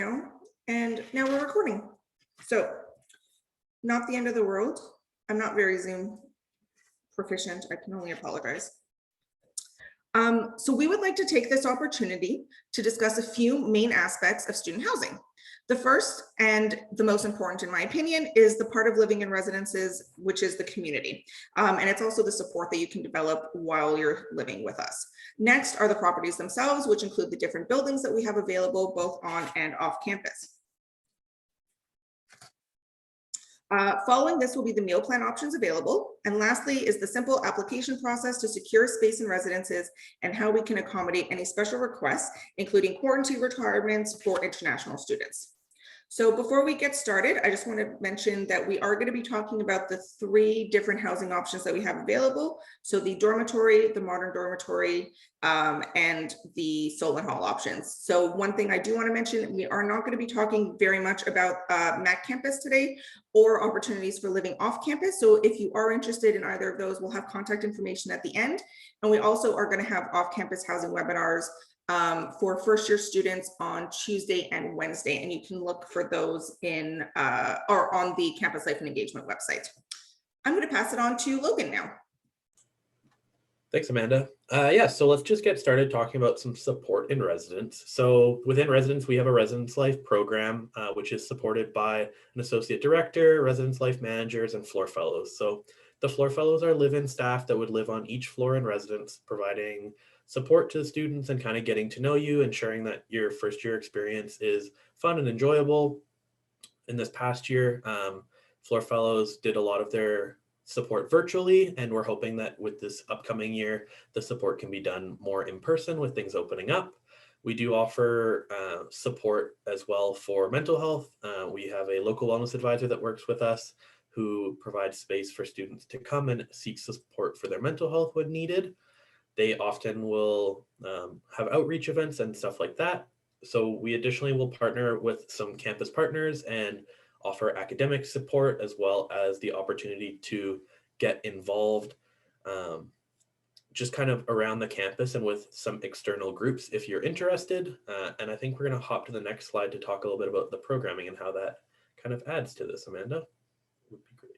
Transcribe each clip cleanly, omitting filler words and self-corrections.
now, and now we're recording. So, not the end of the world. I'm not very Zoom proficient. I can only apologize. So we would like to take this opportunity to discuss a few main aspects of student housing. The first and the most important, in my opinion, is the part of living in residences, which is the community. And it's also the support that you can develop while you're living with us. Next are the properties themselves, which include the different buildings that we have available both on and off campus. Following this will be the meal plan options available. And lastly is the simple application process to secure space in residences and how we can accommodate any special requests, including quarantine requirements for international students. So before we get started, I just want to mention that we are going to be talking about the 3 different housing options that we have available. So the dormitory, the modern dormitory, and the Solon Hall options. So one thing I do want to mention, we are not going to be talking very much about Mac campus today or opportunities for living off campus. So if you are interested in either of those, we'll have contact information at the end. And we also are going to have off-campus housing webinars for first-year students on Tuesday and Wednesday, and you can look for those in or on the Campus Life and Engagement website. I'm going to pass it on to Logan now. Thanks, Amanda. Yeah, so let's just get started talking about some support in residence. So within residence, we have a residence life program, which is supported by an associate director, residence life managers, and floor fellows. So the floor fellows are live-in staff that would live on each floor in residence, providing support to the students and kind of getting to know you, ensuring that your first year experience is fun and enjoyable. In this past year, floor fellows did a lot of their support virtually, and we're hoping that with this upcoming year, the support can be done more in person with things opening up. We do offer support as well for mental health. We have a local wellness advisor that works with us who provides space for students to come and seek support for their mental health when needed. They often will have outreach events and stuff like that. So we additionally will partner with some campus partners and offer academic support as well as the opportunity to get involved just kind of around the campus and with some external groups if you're interested. And I think we're going to hop to the next slide to talk a little bit about the programming and how that kind of adds to this, Amanda. Would be great.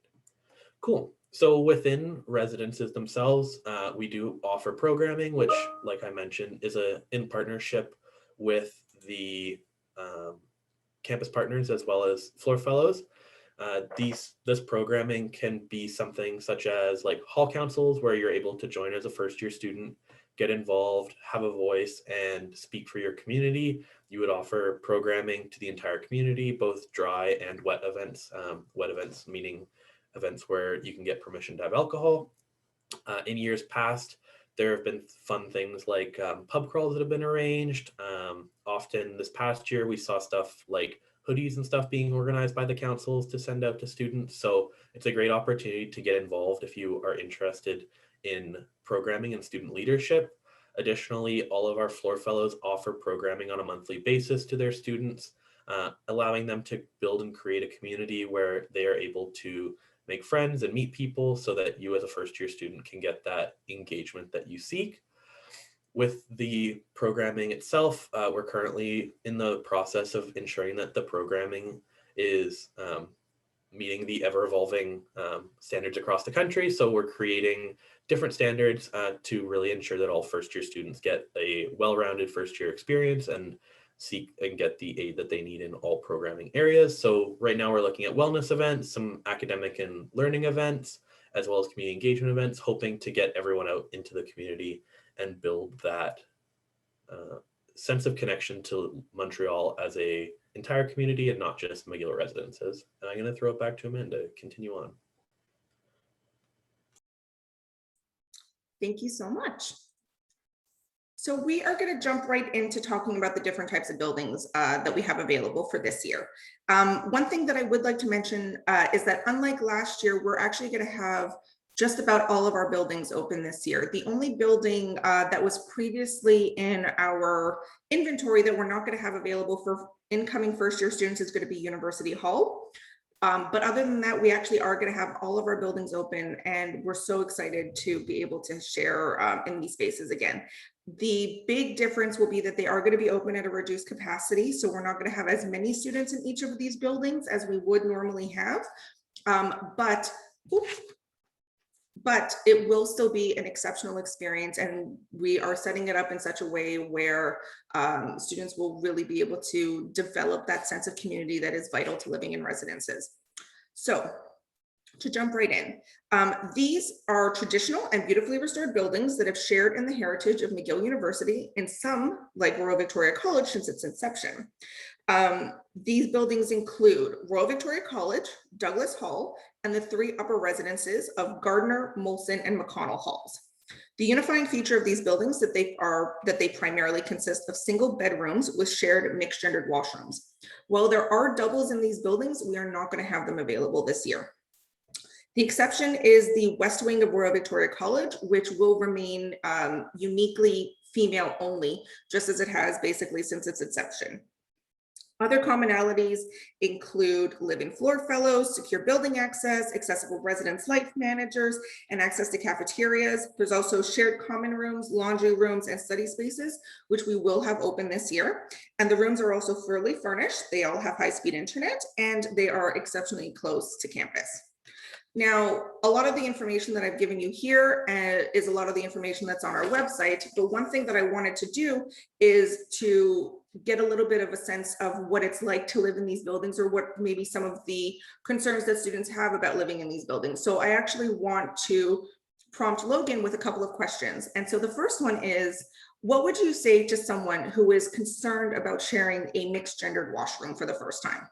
Cool. So within residences themselves, we do offer programming, which, like I mentioned, is in partnership with the campus partners as well as floor fellows. This programming can be something such as like hall councils, where you're able to join as a first-year student, get involved, have a voice, and speak for your community. You would offer programming to the entire community, both dry and wet events. Wet events meaning events where you can get permission to have alcohol. In years past, there have been fun things like pub crawls that have been arranged. Often this past year, we saw stuff like hoodies and stuff being organized by the councils to send out to students. So it's a great opportunity to get involved if you are interested in programming and student leadership. Additionally, all of our floor fellows offer programming on a monthly basis to their students, allowing them to build and create a community where they are able to make friends and meet people so that you as a first-year student can get that engagement that you seek. With the programming itself, we're currently in the process of ensuring that the programming is meeting the ever-evolving standards across the country. So we're creating different standards to really ensure that all first-year students get a well-rounded first-year experience and seek and get the aid that they need in all programming areas. So right now we're looking at wellness events, some academic and learning events, as well as community engagement events, hoping to get everyone out into the community and build that sense of connection to Montreal as a entire community and not just McGill residences. And I'm going to throw it back to Amanda to continue on. Thank you so much. So we are going to jump right into talking about the different types of buildings that we have available for this year. One thing that I would like to mention is that unlike last year, we're actually going to have just about all of our buildings open this year. The only building that was previously in our inventory that we're not going to have available for incoming first-year students is going to be University Hall. But other than that, we actually are going to have all of our buildings open, and we're so excited to be able to share in these spaces again. The big difference will be that they are going to be open at a reduced capacity. So we're not going to have as many students in each of these buildings as we would normally have. But it will still be an exceptional experience, and we are setting it up in such a way where students will really be able to develop that sense of community that is vital to living in residences. So to jump right in, these are traditional and beautifully restored buildings that have shared in the heritage of McGill University, and some, like Royal Victoria College, since its inception. These buildings include Royal Victoria College, Douglas Hall, and the 3 upper residences of Gardner, Molson, and McConnell Halls. The unifying feature of these buildings that they primarily consist of single bedrooms with shared mixed gendered washrooms. While there are doubles in these buildings, we are not going to have them available this year. The exception is the West Wing of Royal Victoria College, which will remain uniquely female only, just as it has basically since its inception. Other commonalities include live-in floor fellows, secure building access, accessible residence life managers, and access to cafeterias. There's also shared common rooms, laundry rooms, and study spaces, which we will have open this year. And the rooms are also fully furnished. They all have high-speed internet, and they are exceptionally close to campus. Now, a lot of the information that I've given you here is a lot of the information that's on our website, but one thing that I wanted to do is to get a little bit of a sense of what it's like to live in these buildings, or what maybe some of the concerns that students have about living in these buildings. So I actually want to prompt Logan with a couple of questions. And so the first one is, what would you say to someone who is concerned about sharing a mixed gendered washroom for the first time?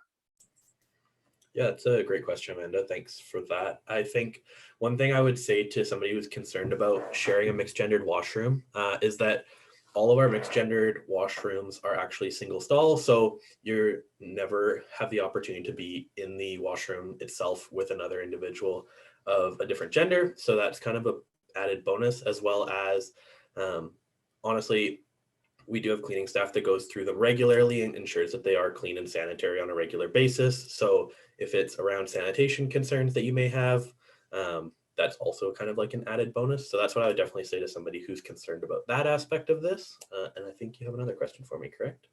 Yeah, it's a great question, Amanda. Thanks for that. I think one thing I would say to somebody who's concerned about sharing a mixed gendered washroom is that all of our mixed gendered washrooms are actually single stall. So you never have the opportunity to be in the washroom itself with another individual of a different gender. So that's kind of a added bonus, as well as honestly, we do have cleaning staff that goes through them regularly and ensures that they are clean and sanitary on a regular basis. So if it's around sanitation concerns that you may have, that's also kind of like an added bonus. So that's what I would definitely say to somebody who's concerned about that aspect of this. And I think you have another question for me, correct?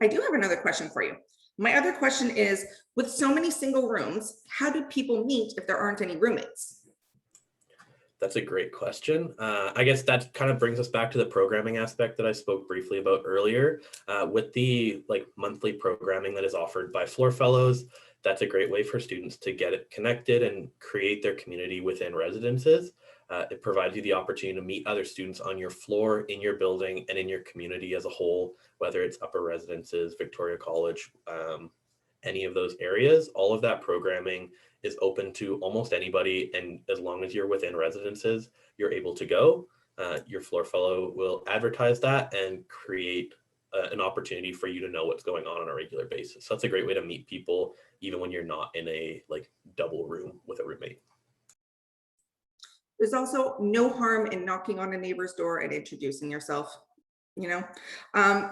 I do have another question for you. My other question is, with so many single rooms, how do people meet if there aren't any roommates? That's a great question. I guess that kind of brings us back to the programming aspect that I spoke briefly about earlier. With the monthly programming that is offered by Floor Fellows, that's a great way for students to get it connected and create their community within residences. It provides you the opportunity to meet other students on your floor, in your building, and in your community as a whole, whether it's upper residences, Victoria College, any of those areas. All of that programming is open to almost anybody, and as long as you're within residences, you're able to go. Your floor fellow will advertise that and create an opportunity for you to know what's going on a regular basis. So that's a great way to meet people, even when you're not in a double room with a roommate. There's also no harm in knocking on a neighbor's door and introducing yourself,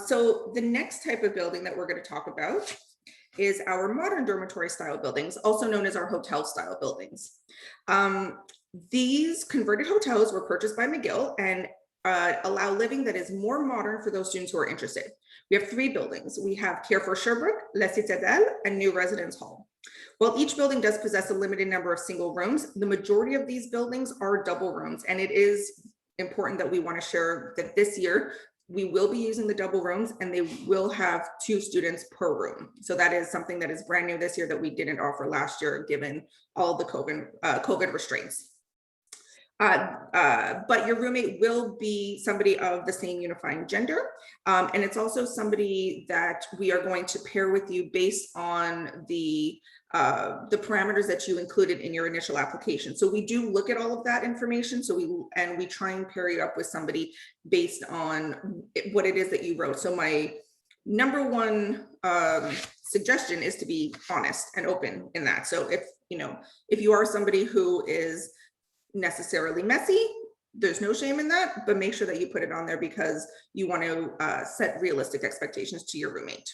So the next type of building that we're going to talk about is our modern dormitory style buildings, also known as our hotel style buildings. These converted hotels were purchased by McGill and allow living that is more modern for those students who are interested. We have 3 buildings. We have Care for Sherbrooke, La Citadelle, and New Residence Hall. While each building does possess a limited number of single rooms, the majority of these buildings are double rooms, and it is important that we want to share that this year we will be using the double rooms, and they will have 2 students per room. So that is something that is brand new this year that we didn't offer last year, given all the COVID restraints. But your roommate will be somebody of the same unifying gender. And it's also somebody that we are going to pair with you based on the parameters that you included in your initial application. So we do look at all of that information. So we try and pair you up with somebody based on what it is that you wrote. So my number one suggestion is to be honest and open in that. So if you are somebody who is necessarily messy, there's no shame in that, but make sure that you put it on there because you want to set realistic expectations to your roommate.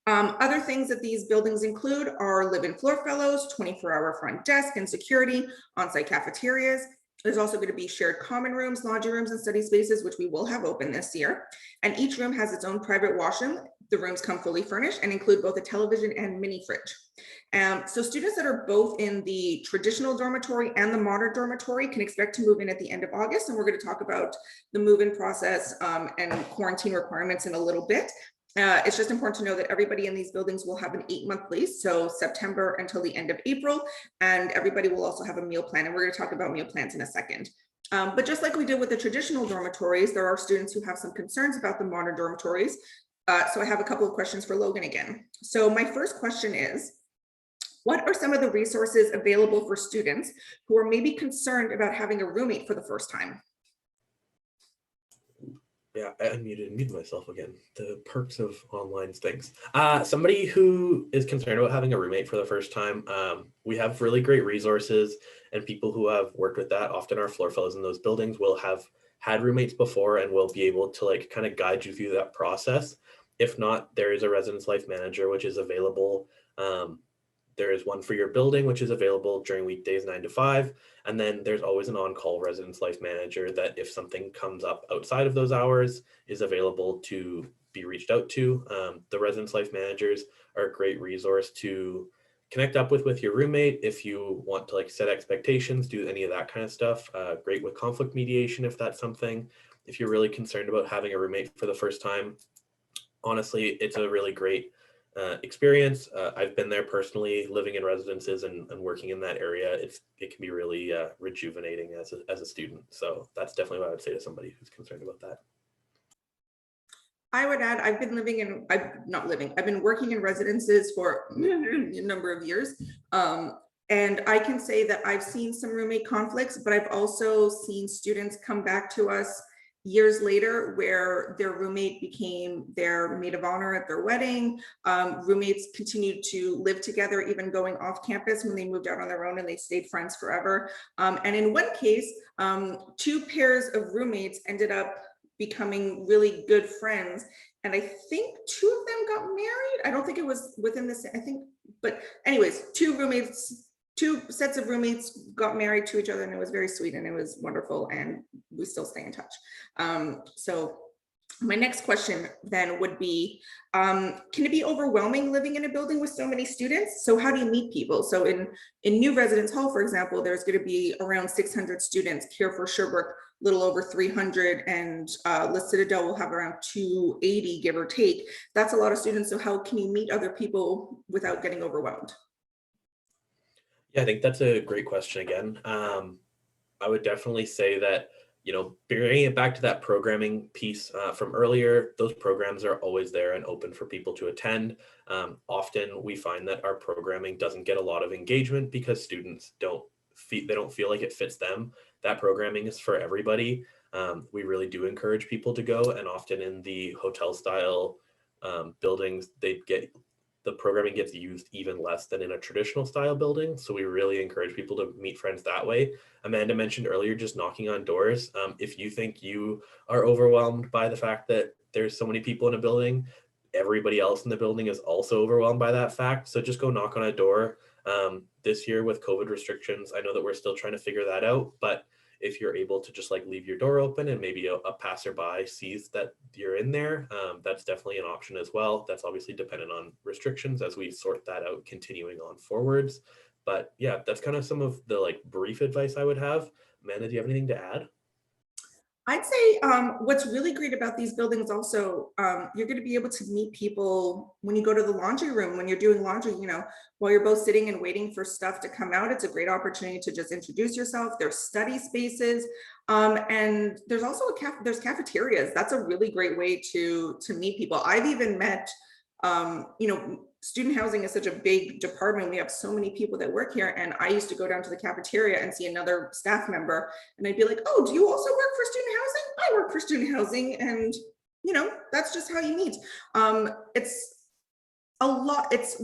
Other things that these buildings include are live-in floor fellows, 24-hour front desk and security, on-site cafeterias. There's also going to be shared common rooms, laundry rooms, and study spaces, which we will have open this year. And each room has its own private washroom. The rooms come fully furnished and include both a television and mini fridge. So students that are both in the traditional dormitory and the modern dormitory can expect to move in at the end of August. And we're going to talk about the move-in process and quarantine requirements in a little bit. It's just important to know that everybody in these buildings will have an 8-month lease, so September until the end of April, and everybody will also have a meal plan, and we're going to talk about meal plans in a second. But just like we did with the traditional dormitories, there are students who have some concerns about the modern dormitories. So I have a couple of questions for Logan again. So my first question is, what are some of the resources available for students who are maybe concerned about having a roommate for the first time? Yeah, I unmuted and muted myself again. The perks of online things. Somebody who is concerned about having a roommate for the first time, we have really great resources, and people who have worked with that, often our floor fellows in those buildings, will have had roommates before and will be able to like kind of guide you through that process. If not, there is a residence life manager, which is available. There is one for your building, which is available during weekdays 9 to 5. And then there's always an on-call residence life manager that if something comes up outside of those hours is available to be reached out to. The residence life managers are a great resource to connect up with your roommate if you want to like set expectations, do any of that kind of stuff. Great with conflict mediation if that's something. If you're really concerned about having a roommate for the first time, honestly, it's a really great experience. I've been there personally, living in residences and working in that area. It can be really rejuvenating as a student. So that's definitely what I would say to somebody who's concerned about that. I would add, I've been working in residences for a number of years. And I can say that I've seen some roommate conflicts, but I've also seen students come back to us years later where their roommate became their maid of honor at their wedding. Roommates continued to live together, even going off campus when they moved out on their own, and they stayed friends forever. And in one case, 2 pairs of roommates ended up becoming really good friends. And I think 2 of them got married. I don't think it was within this, but anyways, 2 sets of roommates got married to each other, and it was very sweet and it was wonderful, and we still stay in touch. So my next question then would be, can it be overwhelming living in a building with so many students? So how do you meet people? So in New Residence Hall, for example, there's going to be around 600 students. Here for Sherbrooke, little over 300, and La Citadel will have around 280, give or take. That's a lot of students. So how can you meet other people without getting overwhelmed? Yeah, I think that's a great question again. I would definitely say that, bringing it back to that programming piece from earlier, those programs are always there and open for people to attend. Often we find that our programming doesn't get a lot of engagement because students don't feel like it fits them. That programming is for everybody. We really do encourage people to go, and often in the hotel style buildings, the programming gets used even less than in a traditional style building. So we really encourage people to meet friends that way. Amanda mentioned earlier, just knocking on doors. If you think you are overwhelmed by the fact that there's so many people in a building, everybody else in the building is also overwhelmed by that fact. So just go knock on a door. This year with COVID restrictions, I know that we're still trying to figure that out, but if you're able to just like leave your door open and maybe a passerby sees that you're in there, that's definitely an option as well. That's obviously dependent on restrictions as we sort that out continuing on forwards. But yeah, that's kind of some of the like brief advice I would have. Amanda, do you have anything to add? I'd say what's really great about these buildings also, you're going to be able to meet people when you go to the laundry room, when you're doing laundry, while you're both sitting and waiting for stuff to come out. It's a great opportunity to just introduce yourself. There's study spaces, and there's also there's cafeterias. That's a really great way to meet people. I've even met, student housing is such a big department. We have so many people that work here, and I used to go down to the cafeteria and see another staff member, and I'd be like, "Oh, do you also work for student housing?" "I work for student housing," and that's just how you meet. It's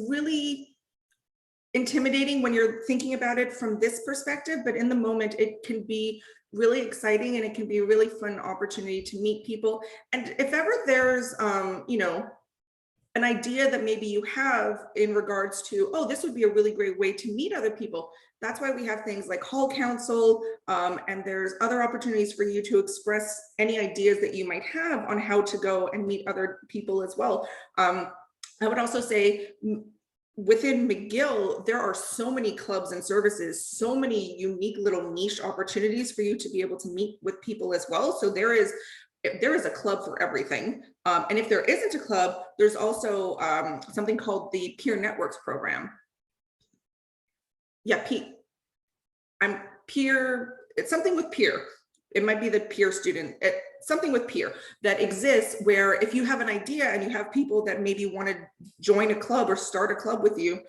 really intimidating when you're thinking about it from this perspective, but in the moment, it can be really exciting, and it can be a really fun opportunity to meet people. And if ever there's, an idea that maybe you have in regards to, oh, this would be a really great way to meet other people. That's why we have things like hall council, and there's other opportunities for you to express any ideas that you might have on how to go and meet other people as well. I would also say within McGill, there are so many clubs and services, so many unique little niche opportunities for you to be able to meet with people as well. So there is a club for everything. And if there isn't a club, there's also something called the Peer Networks program. Yeah, it's something with peer. It might be the peer student, something with peer that exists where if you have an idea and you have people that maybe want to join a club or start a club with you,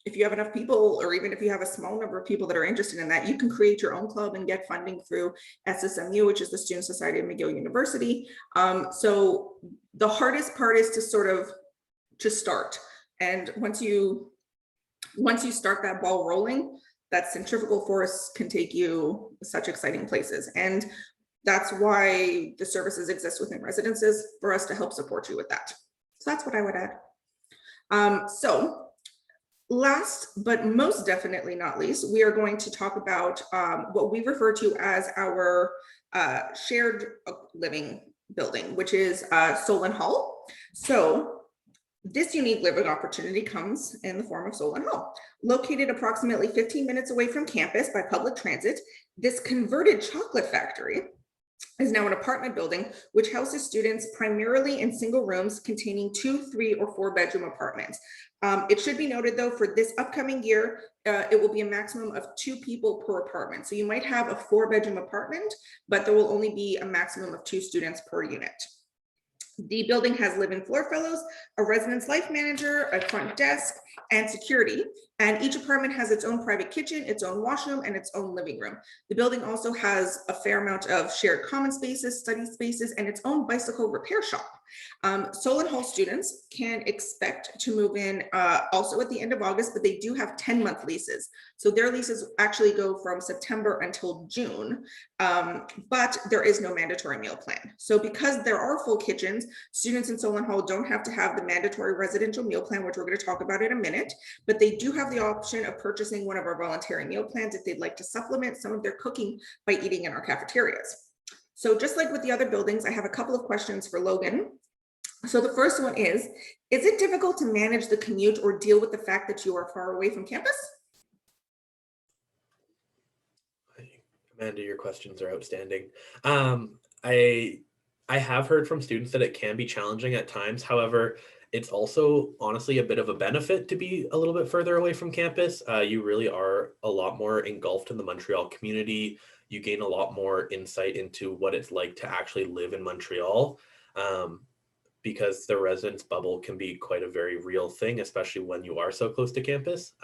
if you have enough people, or even if you have a small number of people that are interested in that, you can create your own club and get funding through SSMU, which is the Student Society of McGill University. So the hardest part is to start. And once you start that ball rolling, that centrifugal force can take you such exciting places. And that's why the services exist within residences, for us to help support you with that. So that's what I would add. So last, but most definitely not least, we are going to talk about what we refer to as our shared living building, which is Solon Hall. So this unique living opportunity comes in the form of Solon Hall. Located approximately 15 minutes away from campus by public transit, this converted chocolate factory is now an apartment building which houses students primarily in single rooms containing 2, 3, or 4 bedroom apartments. It should be noted though, for this upcoming year, it will be a maximum of 2 people per apartment. So you might have a 4 bedroom apartment, but there will only be a maximum of 2 students per unit. The building has live-in floor fellows, a residence life manager, a front desk, and security. And each apartment has its own private kitchen, its own washroom, and its own living room. The building also has a fair amount of shared common spaces, study spaces, and its own bicycle repair shop. Solon Hall students can expect to move in also at the end of August, but they do have 10-month leases. So their leases actually go from September until June, but there is no mandatory meal plan. So because there are full kitchens, students in Solon Hall don't have to have the mandatory residential meal plan, which we're going to talk about in a minute, but they do have the option of purchasing one of our voluntary meal plans if they'd like to supplement some of their cooking by eating in our cafeterias. So just like with the other buildings, I have a couple of questions for Logan. So the first one is it difficult to manage the commute or deal with the fact that you are far away from campus? Amanda, your questions are outstanding. I have heard from students that it can be challenging at times. However, it's also honestly a bit of a benefit to be a little bit further away from campus. You really are a lot more engulfed in the Montreal community. You gain a lot more insight into what it's like to actually live in Montreal. Because the residence bubble can be quite a very real thing, especially when you are so close to campus.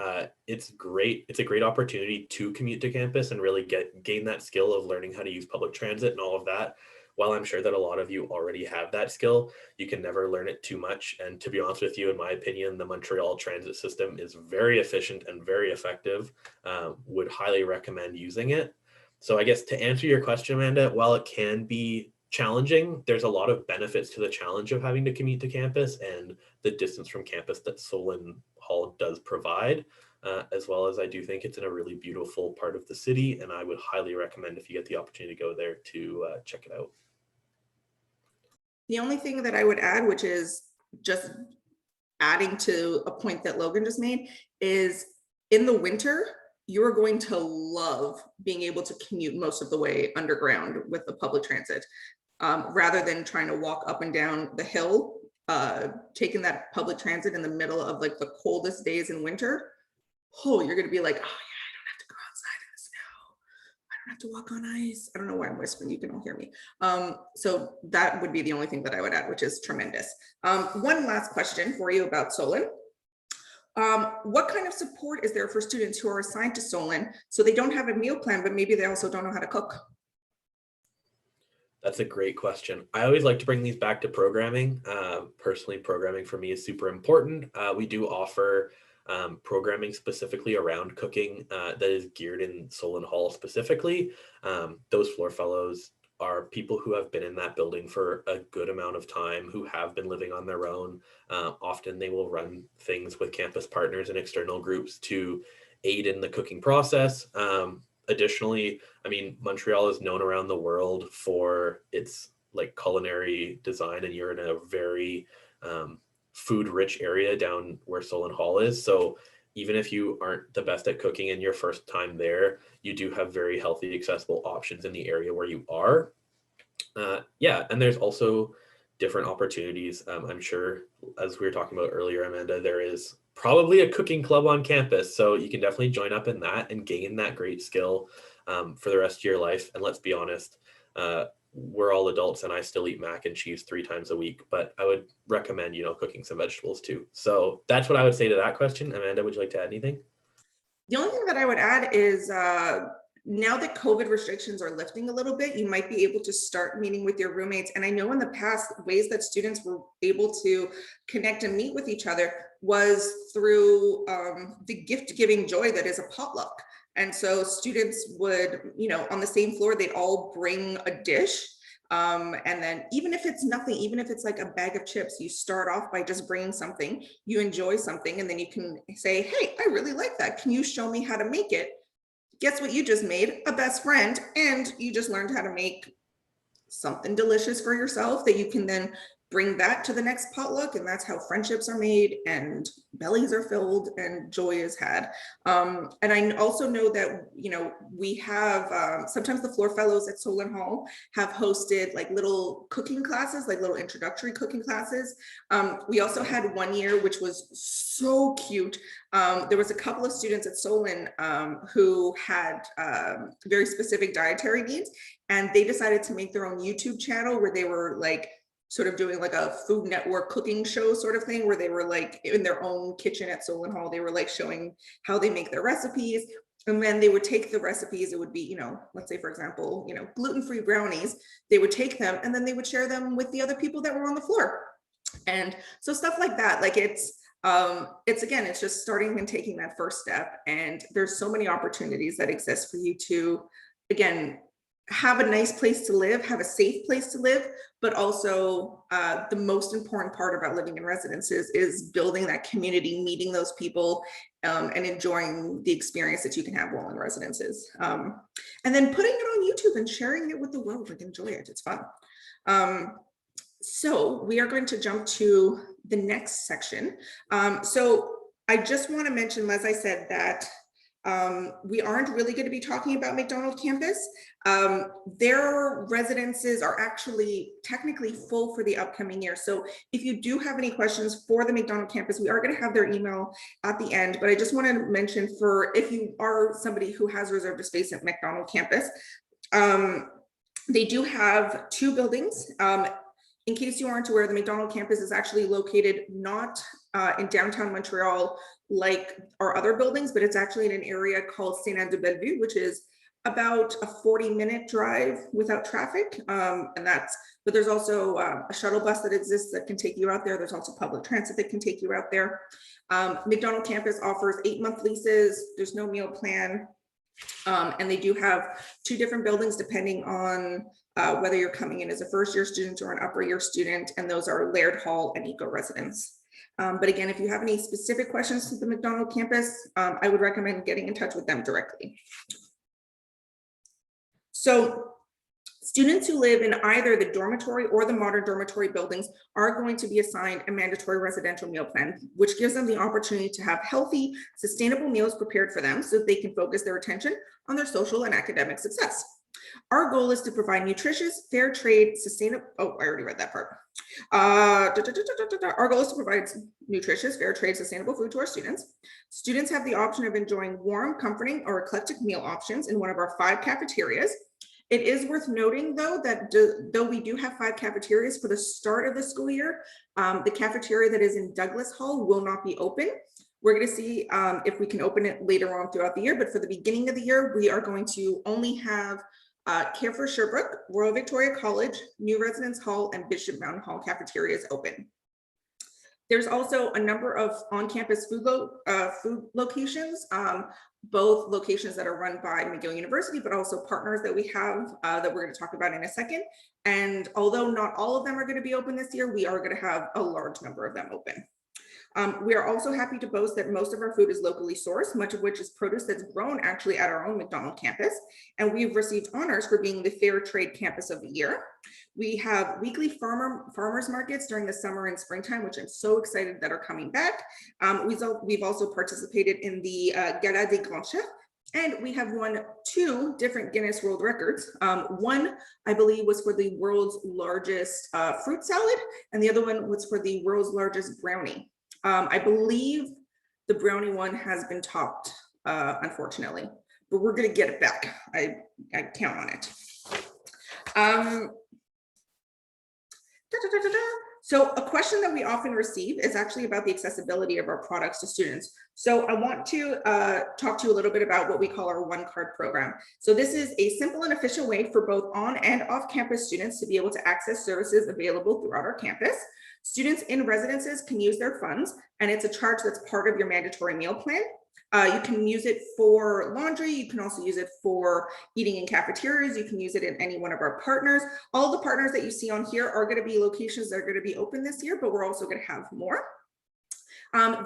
It's great. It's a great opportunity to commute to campus and really gain that skill of learning how to use public transit and all of that. While I'm sure that a lot of you already have that skill, you can never learn it too much. And to be honest with you, in my opinion, the Montreal transit system is very efficient and very effective. Would highly recommend using it. So I guess to answer your question, Amanda, while it can be challenging, there's a lot of benefits to the challenge of having to commute to campus and the distance from campus that Solon Hall does provide, as well as I do think it's in a really beautiful part of the city, and I would highly recommend if you get the opportunity to go there to check it out. The only thing that I would add, which is just adding to a point that Logan just made, is in the winter, you're going to love being able to commute most of the way underground with the public transit, rather than trying to walk up and down the hill. Taking that public transit in the middle of like the coldest days in winter, oh, you're going to be like, oh yeah, I don't have to go outside in the snow. I don't have to walk on ice. I don't know why I'm whispering, you can all hear me. So that would be the only thing that I would add, which is tremendous. One last question for you about Solon. What kind of support is there for students who are assigned to Solon so they don't have a meal plan, but maybe they also don't know how to cook? That's a great question. I always like to bring these back to programming. Personally, programming for me is super important. We do offer programming specifically around cooking that is geared in Solon Hall specifically. Those floor fellows are people who have been in that building for a good amount of time, who have been living on their own. Often they will run things with campus partners and external groups to aid in the cooking process. Additionally, I mean, Montreal is known around the world for its like culinary design, and you're in a very food rich area down where Solon Hall is. So even if you aren't the best at cooking in your first time there, you do have very healthy, accessible options in the area where you are. Yeah, and there's also different opportunities. I'm sure, as we were talking about earlier, Amanda, there is probably a cooking club on campus. So you can definitely join up in that and gain that great skill for the rest of your life. And let's be honest, we're all adults and I still eat mac and cheese 3 times a week, but I would recommend, cooking some vegetables too. So that's what I would say to that question. Amanda, would you like to add anything? The only thing that I would add is now that COVID restrictions are lifting a little bit, you might be able to start meeting with your roommates. And I know in the past, ways that students were able to connect and meet with each other was through the gift-giving joy that is a potluck. And so students would, on the same floor, they'd all bring a dish. And then even if it's nothing, even if it's like a bag of chips, you start off by just bringing something, you enjoy something, and then you can say, hey, I really like that. Can you show me how to make it? Guess what you just made? A best friend. And you just learned how to make something delicious for yourself that you can then bring that to the next potluck. And that's how friendships are made and bellies are filled and joy is had. And I also know that, we have, sometimes the floor fellows at Solon Hall have hosted like little cooking classes, like little introductory cooking classes. We also had one year, which was so cute. There was a couple of students at Solon who had very specific dietary needs, and they decided to make their own YouTube channel where they were like sort of doing like a Food Network cooking show sort of thing, where they were like in their own kitchen at Solon Hall. They were like showing how they make their recipes. And then they would take the recipes, it would be, let's say, for example, gluten-free brownies. They would take them and then they would share them with the other people that were on the floor. And so stuff like that, like it's again, it's just starting and taking that first step. And there's so many opportunities that exist for you to, again, have a nice place to live, have a safe place to live, but also the most important part about living in residences is building that community, meeting those people, and enjoying the experience that you can have while in residences. And then putting it on YouTube and sharing it with the world, like enjoy it, it's fun. So we are going to jump to the next section. So I just want to mention, as I said, that we aren't really going to be talking about Macdonald Campus. Their residences are actually technically full for the upcoming year. So if you do have any questions for the Macdonald Campus, we are going to have their email at the end. But I just want to mention, for if you are somebody who has reserved a space at Macdonald Campus, they do have 2 buildings. In case you aren't aware, the Macdonald Campus is actually located not in downtown Montreal like our other buildings, but it's actually in an area called Saint-Anne-de-Bellevue, which is about a 40-minute drive without traffic. But there's also a shuttle bus that exists that can take you out there. There's also public transit that can take you out there. Macdonald Campus offers 8-month leases. There's no meal plan. And they do have 2 different buildings depending on whether you're coming in as a first-year student or an upper-year student, and those are Laird Hall and Eco Residence. But again, if you have any specific questions to the Macdonald Campus, I would recommend getting in touch with them directly. So students who live in either the dormitory or the modern dormitory buildings are going to be assigned a mandatory residential meal plan, which gives them the opportunity to have healthy, sustainable meals prepared for them so that they can focus their attention on their social and academic success. Our goal is to provide nutritious, fair trade, sustainable, oh, I already read that part. Our goal is to provide nutritious, fair trade, sustainable food to our students. Students have the option of enjoying warm, comforting, or eclectic meal options in one of our 5 cafeterias. It is worth noting, though, that though we do have 5 cafeterias for the start of the school year, the cafeteria that is in Douglas Hall will not be open. We're going to see if we can open it later on throughout the year, but for the beginning of the year, we are going to only have Care for Sherbrooke, Royal Victoria College, New Residence Hall, and Bishop Mountain Hall cafeterias open. There's also a number of on-campus food locations, both locations that are run by McGill University, but also partners that we have that we're going to talk about in a second. And although not all of them are going to be open this year, we are going to have a large number of them open. We are also happy to boast that most of our food is locally sourced, much of which is produce that's grown actually at our own Macdonald campus. And we've received honors for being the Fair Trade Campus of the Year. We have weekly farmers markets during the summer and springtime, which I'm so excited that are coming back. We've also participated in the Gala des Grands Chefs, and we have won 2 different Guinness World Records. One, I believe, was for the world's largest fruit salad, and the other one was for the world's largest brownie. I believe the brownie one has been topped, unfortunately, but we're going to get it back. I count on it. So a question that we often receive is actually about the accessibility of our products to students. So I want to talk to you a little bit about what we call our One Card program. So this is a simple and efficient way for both on and off campus students to be able to access services available throughout our campus. Students in residences can use their funds, and it's a charge that's part of your mandatory meal plan. You can use it for laundry. You can also use it for eating in cafeterias. You can use it in any one of our partners. All the partners that you see on here are going to be locations that are going to be open this year, but we're also going to have more.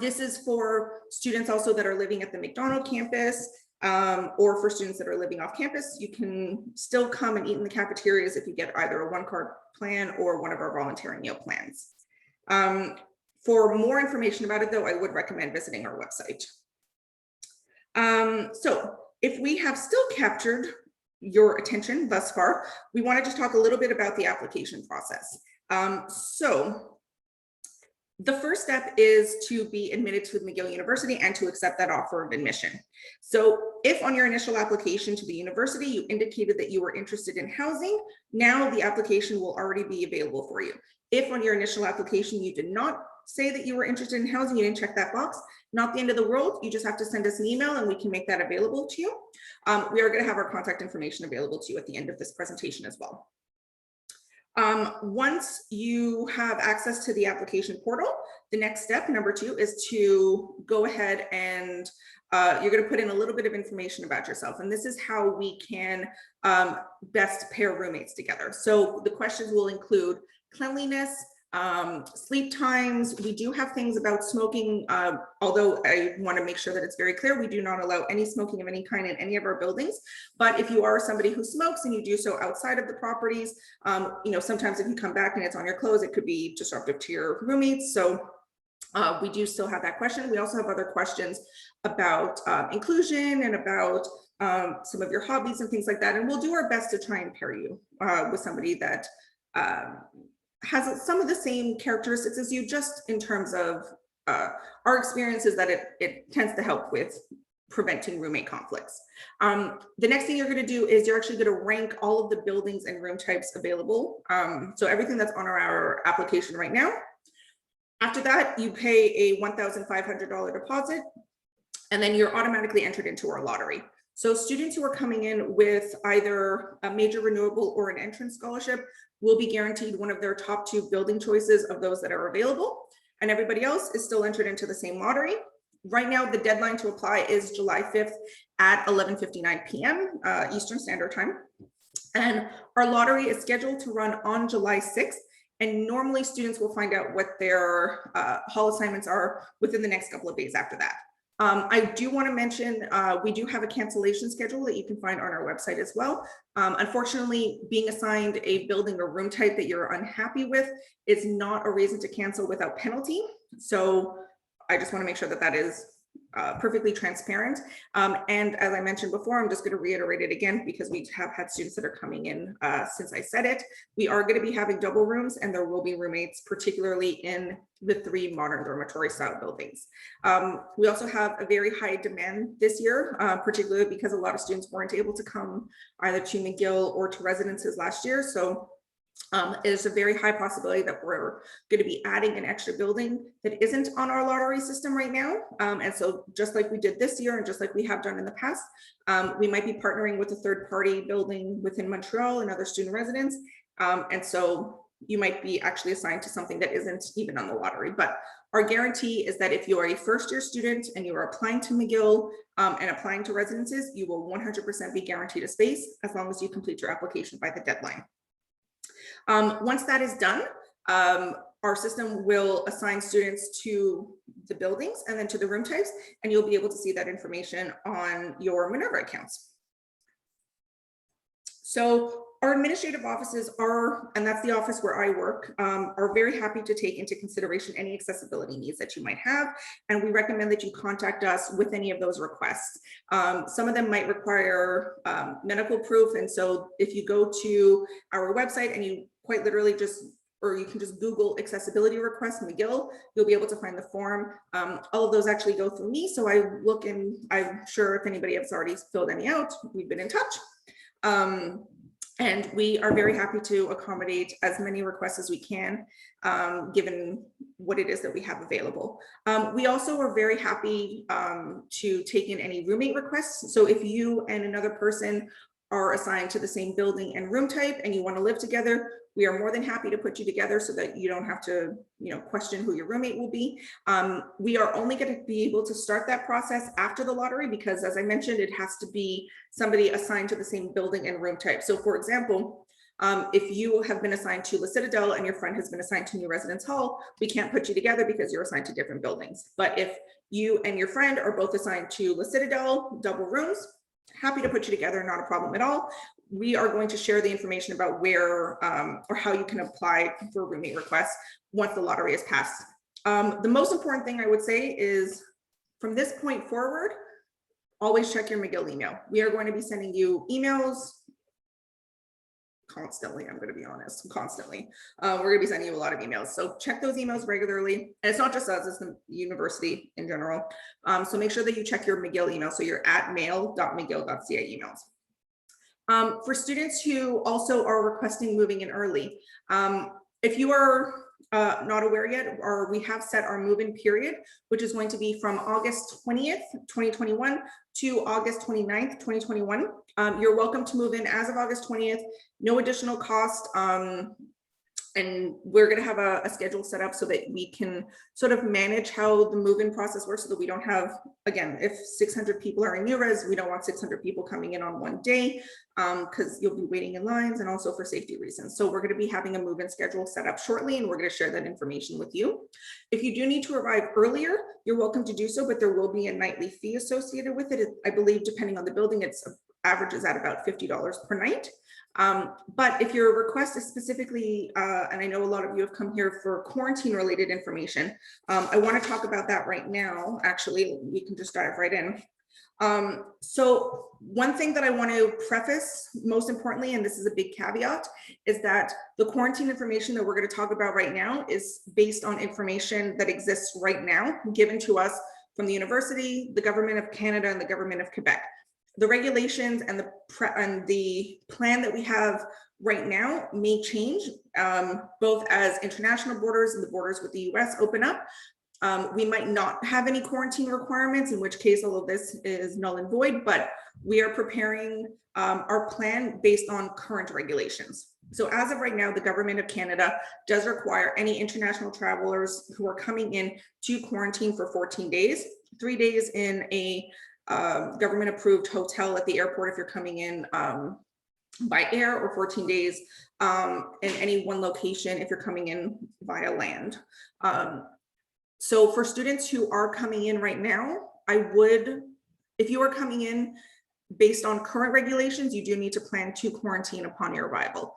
This is for students also that are living at the Macdonald campus, or for students that are living off campus. You can still come and eat in the cafeterias if you get either a One Card plan or one of our voluntary meal plans. For more information about it, though, I would recommend visiting our website. So if we have still captured your attention thus far, we want to just talk a little bit about the application process. So the first step is to be admitted to McGill University and to accept that offer of admission. So if on your initial application to the university, you indicated that you were interested in housing, now the application will already be available for you. If on your initial application, you did not say that you were interested in housing, you didn't check that box, not the end of the world. You just have to send us an email and we can make that available to you. We are going to have our contact information available to you at the end of this presentation as well. Once you have access to the application portal, the next step, number 2, is to go ahead and you're going to put in a little bit of information about yourself. And this is how we can best pair roommates together. So the questions will include cleanliness, sleep times. We do have things about smoking, although I want to make sure that it's very clear, we do not allow any smoking of any kind in any of our buildings. But if you are somebody who smokes and you do so outside of the properties, you know, sometimes if you come back and it's on your clothes, it could be disruptive to your roommates. So we do still have that question. We also have other questions about inclusion and about some of your hobbies and things like that. And we'll do our best to try and pair you with somebody that has some of the same characteristics as you, just in terms of our experience is that it tends to help with preventing roommate conflicts. The next thing you're going to do is you're actually going to rank all of the buildings and room types available. So everything that's on our application right now. After that, you pay a $1,500 deposit, and then you're automatically entered into our lottery. So students who are coming in with either a major renewable or an entrance scholarship will be guaranteed one of their top 2 building choices of those that are available, and everybody else is still entered into the same lottery. Right now, the deadline to apply is July 5th at 11:59 p.m. Eastern Standard Time. And our lottery is scheduled to run on July 6th. And normally students will find out what their hall assignments are within the next couple of days after that. I do want to mention, we do have a cancellation schedule that you can find on our website as well. Unfortunately, being assigned a building or room type that you're unhappy with is not a reason to cancel without penalty. So I just want to make sure that that is perfectly transparent. And as I mentioned before, I'm just going to reiterate it again because we have had students that are coming in since I said it. We are going to be having double rooms and there will be roommates, particularly in the 3 modern dormitory style buildings. We also have a very high demand this year, particularly because a lot of students weren't able to come either to McGill or to residences last year. So there's a very high possibility that we're going to be adding an extra building that isn't on our lottery system right now. And so just like we did this year and just like we have done in the past, we might be partnering with a third-party building within Montreal and other student residents. And so you might be actually assigned to something that isn't even on the lottery, but Our guarantee is that if you are a first-year student and you are applying to McGill and applying to residences, you will 100% be guaranteed a space as long as you complete your application by the deadline. Once that is done, our system will assign students to the buildings and then to the room types, and you'll be able to see that information on your Minerva accounts. So our administrative offices are, and that's the office where I work, are very happy to take into consideration any accessibility needs that you might have. And we recommend that you contact us with any of those requests. Some of them might require medical proof. And so if you go to our website and you quite literally just, or you can just Google accessibility request McGill, you'll be able to find the form. All of those actually go through me. So I look, and I'm sure if anybody has already filled any out, we've been in touch. And we are very happy to accommodate as many requests as we can, given what it is that we have available. We also are very happy to take in any roommate requests. So if you and another person are assigned to the same building and room type and you want to live together, we are more than happy to put you together so that you don't have to, question who your roommate will be. We are only going to be able to start that process after the lottery because, as I mentioned, it has to be somebody assigned to the same building and room type. So for example, if you have been assigned to La Citadel and your friend has been assigned to New Residence Hall, we can't put you together because you're assigned to different buildings. But if you and your friend are both assigned to La Citadel, double rooms, happy to put you together, not a problem at all. We are going to share the information about where or how you can apply for roommate requests once the lottery is passed. The most important thing I would say is from this point forward, always check your McGill email. We are going to be sending you emails constantly. I'm going to be honest, constantly. We're going to be sending you a lot of emails. So check those emails regularly. And it's not just us, it's the university in general. So make sure that you check your McGill email. So you're at mail.mcgill.ca emails. For students who also are requesting moving in early, if you are not aware yet, we have set our move-in period, which is going to be from August 20th, 2021 to August 29th, 2021. You're welcome to move in as of August 20th, no additional cost. And we're going to have a schedule set up so that we can sort of manage how the move-in process works so that we don't have, again, if 600 people are in new res, we don't want 600 people coming in on one day because you'll be waiting in lines and also for safety reasons. So we're going to be having a move-in schedule set up shortly, and we're going to share that information with you. If you do need to arrive earlier, you're welcome to do so, but there will be a nightly fee associated with it. I believe depending on the building, it's averages at about $50 per night. But if your request is specifically, and I know a lot of you have come here for quarantine related information, I want to talk about that right now. Actually, we can just dive right in. So one thing that I want to preface most importantly, and this is a big caveat, is that the quarantine information that we're going to talk about right now is based on information that exists right now, given to us from the university, the government of Canada, and the government of Quebec. The regulations and the plan that we have right now may change, both as international borders and the borders with the US open up. We might not have any quarantine requirements, in which case all of this is null and void, but we are preparing our plan based on current regulations. So as of right now, the government of Canada does require any international travelers who are coming in to quarantine for 14 days, 3 days in a government approved hotel at the airport if you're coming in by air, or 14 days in any one location if you're coming in via land. So for students who are coming in right now, if you are coming in based on current regulations, you do need to plan to quarantine upon your arrival.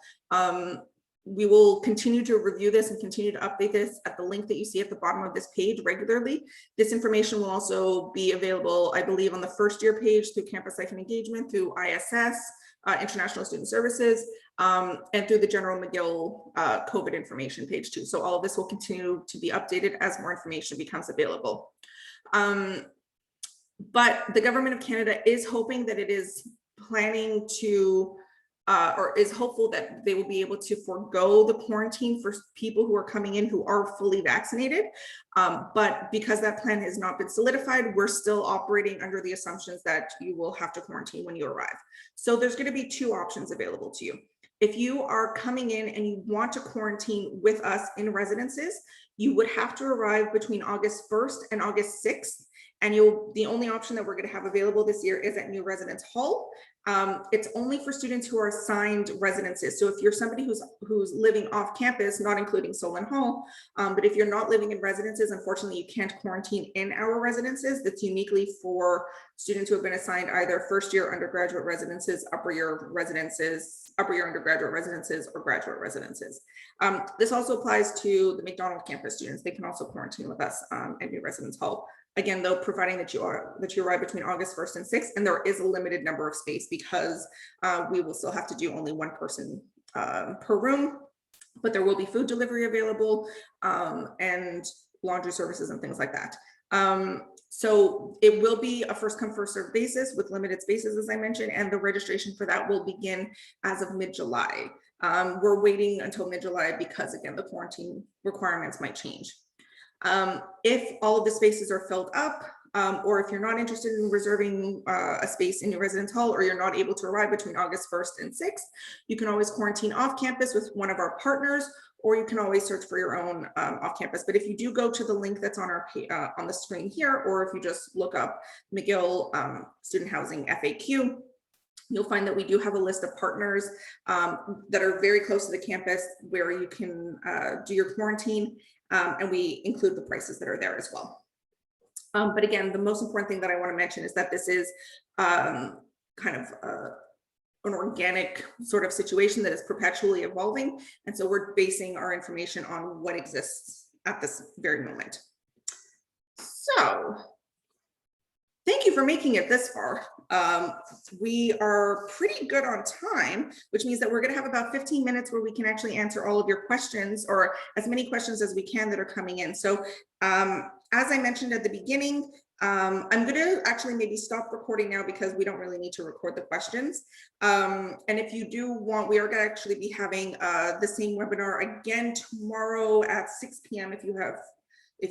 We will continue to review this and continue to update this at the link that you see at the bottom of this page regularly. This information will also be available, I believe, on the first year page through Campus Life and Engagement, through ISS, International Student Services, and through the general McGill COVID information page too. So all of this will continue to be updated as more information becomes available. But the government of Canada is hoping that it is planning to or is hopeful that they will be able to forego the quarantine for people who are coming in who are fully vaccinated. But because that plan has not been solidified, we're still operating under the assumptions that you will have to quarantine when you arrive. So there's going to be two options available to you. If you are coming in and you want to quarantine with us in residences, You would have to arrive between August 1st and August 6th. And the only option that we're going to have available this year is at New Residence Hall. It's only for students who are assigned residences. So if you're somebody who's living off campus, not including Solon Hall, but if you're not living in residences, unfortunately, you can't quarantine in our residences. That's uniquely for students who have been assigned either first year undergraduate residences, upper year undergraduate residences, or graduate residences. This also applies to the Macdonald Campus students. They can also quarantine with us at New Residence Hall. Again, though, providing that you arrive between August 1st and 6th, and there is a limited number of space because we will still have to do only one person per room, but there will be food delivery available and laundry services and things like that. So it will be a first come first served basis with limited spaces, as I mentioned, and the registration for that will begin as of mid-July. We're waiting until mid-July because, again, the quarantine requirements might change. If all of the spaces are filled up, or if you're not interested in reserving a space in your residence hall, or you're not able to arrive between August 1st and 6th, you can always quarantine off campus with one of our partners, or you can always search for your own off campus. But if you do go to the link that's on our on the screen here, or if you just look up McGill Student Housing FAQ, you'll find that we do have a list of partners that are very close to the campus where you can do your quarantine. And we include the prices that are there as well. But again, the most important thing that I want to mention is that this is kind of an organic sort of situation that is perpetually evolving. And so we're basing our information on what exists at this very moment. So thank you for making it this far. We are pretty good on time, which means that we're going to have about 15 minutes where we can actually answer all of your questions, or as many questions as we can that are coming in. So as I mentioned at the beginning, I'm going to actually maybe stop recording now because we don't really need to record the questions. And if you do want, we are going to actually be having the same webinar again tomorrow at 6 p.m. if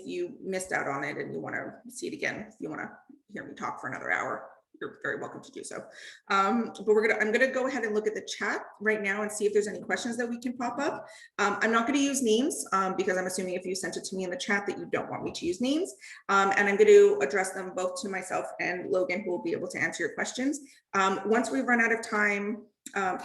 you missed out on it and you want to see it again, if you want to hear me talk for another hour, you're very welcome to do so. But I'm gonna go ahead and look at the chat right now and see if there's any questions that we can pop up. I'm not going to use names because I'm assuming if you sent it to me in the chat that you don't want me to use names. And I'm going to address them both to myself and Logan, who will be able to answer your questions. Once we run out of time, I'm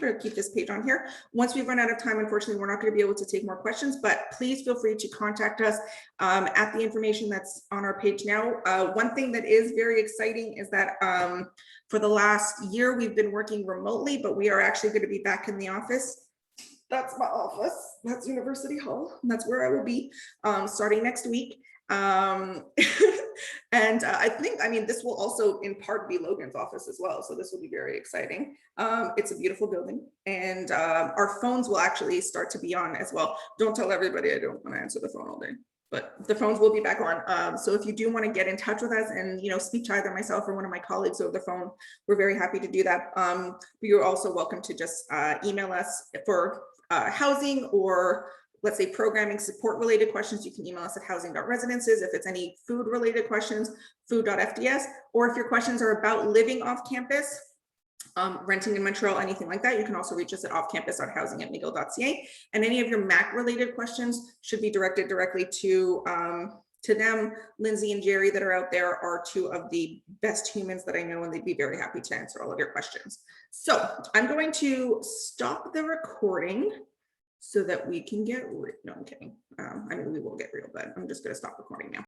going to keep this page on here. Once we run out of time, unfortunately, we're not going to be able to take more questions, but please feel free to contact us at the information that's on our page now. One thing that is very exciting is that for the last year, we've been working remotely, but we are actually going to be back in the office. That's my office. That's University Hall. That's where I will be starting next week. And I mean, this will also in part be Logan's office as well. So this will be very exciting. It's a beautiful building, and our phones will actually start to be on as well. Don't tell everybody I don't want to answer the phone all day, but the phones will be back on. So if you do want to get in touch with us and, speak to either myself or one of my colleagues over the phone, we're very happy to do that. But you're also welcome to just email us for housing or, let's say, programming support related questions. You can email us at housing.residences. If it's any food related questions, food.fds, or if your questions are about living off campus, renting in Montreal, anything like that, you can also reach us at offcampus.housing@mcgill.ca. And any of your MAC related questions should be directed directly to them. Lindsay and Jerry that are out there are two of the best humans that I know, and they'd be very happy to answer all of your questions. So I'm going to stop the recording so that we can get real. No, I'm kidding. I mean, we will get real, but I'm just going to stop recording now.